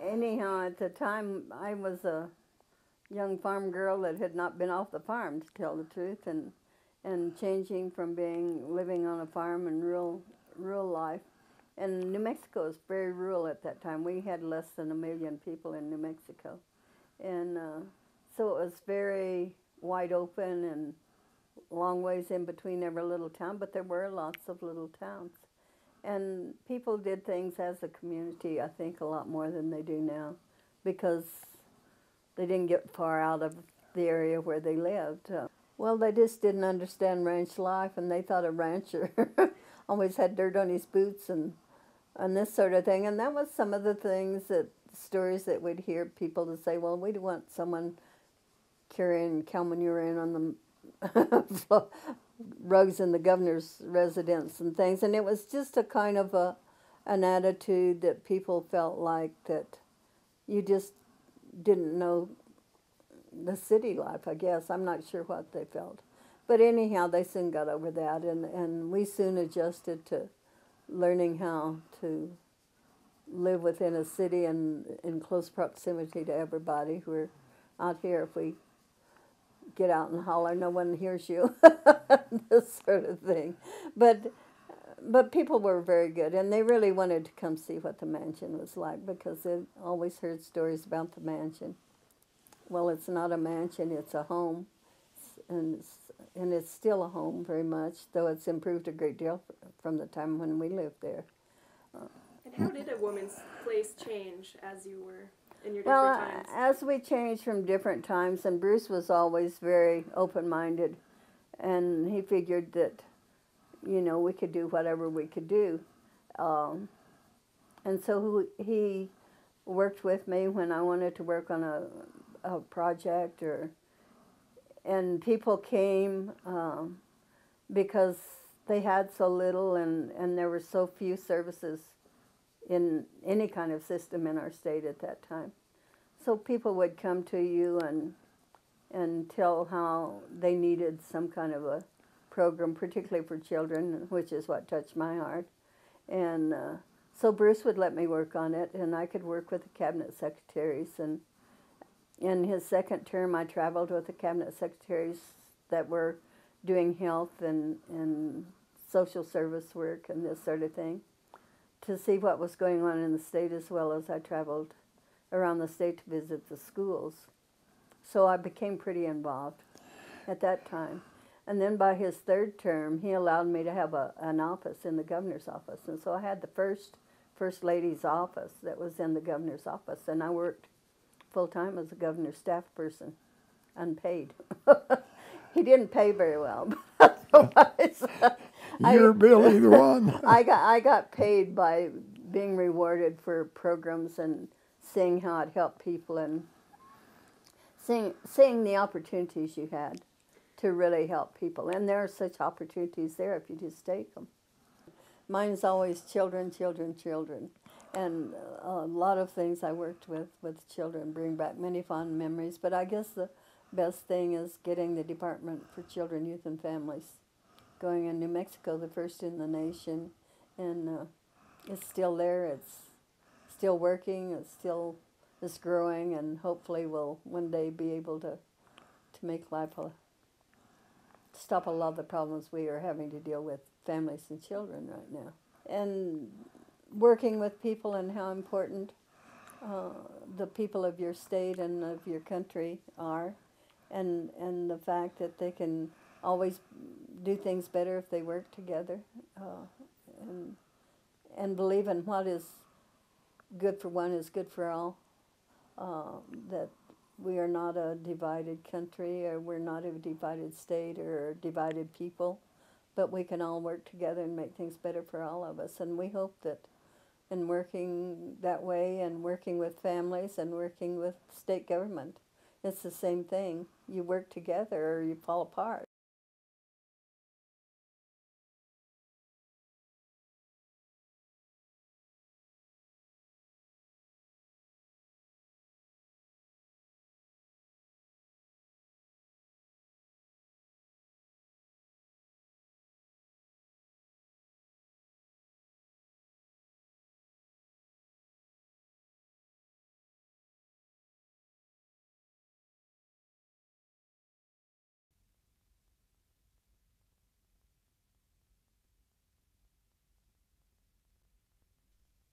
anyhow, at the time, I was a young farm girl that had not been off the farm, to tell the truth, and changing from living on a farm and rural life. And New Mexico was very rural at that time. We had less than 1 million people in New Mexico, and so it was very wide open and long ways in between every little town. But there were lots of little towns, and people did things as a community, I think, a lot more than they do now, because they didn't get far out of the area where they lived. Well, they just didn't understand ranch life, and they thought a rancher always had dirt on his boots and this sort of thing. And that was some of the stories that we'd hear people to say, well, we'd want someone carrying cow manure in on the rugs in the governor's residence and things. And it was just a kind of an attitude that people felt like that you just didn't know the city life, I guess. I'm not sure what they felt. But anyhow, they soon got over that, and we soon adjusted to learning how to live within a city and in close proximity to everybody. We're out here, if we get out and holler, no one hears you, this sort of thing. But people were very good, and they really wanted to come see what the mansion was like, because they always heard stories about the mansion. Well, it's not a mansion, it's a home, and it's still a home very much, though it's improved a great deal from the time when we lived there. And how did a woman's place change as you were in your different times? As we changed from different times, and Bruce was always very open-minded, and he figured that, we could do whatever we could do. And so he worked with me when I wanted to work on a project, and people came because they had so little, and there were so few services in any kind of system in our state at that time. So people would come to you and tell how they needed some kind of a program, particularly for children, which is what touched my heart. And so Bruce would let me work on it, and I could work with the cabinet secretaries. And in his second term, I traveled with the cabinet secretaries that were doing health and social service work and this sort of thing, to see what was going on in the state, as well as I traveled around the state to visit the schools. So I became pretty involved at that time. And then by his third term, he allowed me to have an office in the governor's office. And so I had the first lady's office that was in the governor's office, and I worked full-time as a governor's staff person, unpaid. He didn't pay very well, but otherwise, Your bill, either one. I got paid by being rewarded for programs and seeing how it helped people, and seeing the opportunities you had to really help people. And there are such opportunities there if you just take them. Mine's always children, children, children. And a lot of things I worked with children bring back many fond memories. But I guess the best thing is getting the Department for Children, Youth, and Families going in New Mexico, the first in the nation. And it's still there. It's still working. It's growing, and hopefully we'll one day be able to make life stop a lot of the problems we are having to deal with, families and children right now. And working with people, and how important the people of your state and of your country are, and the fact that they can always do things better if they work together, and believe in what is good for one is good for all, that we are not a divided country, or we're not a divided state or a divided people, but we can all work together and make things better for all of us. And we hope that in working that way, and working with families and working with state government, it's the same thing. You work together or you fall apart.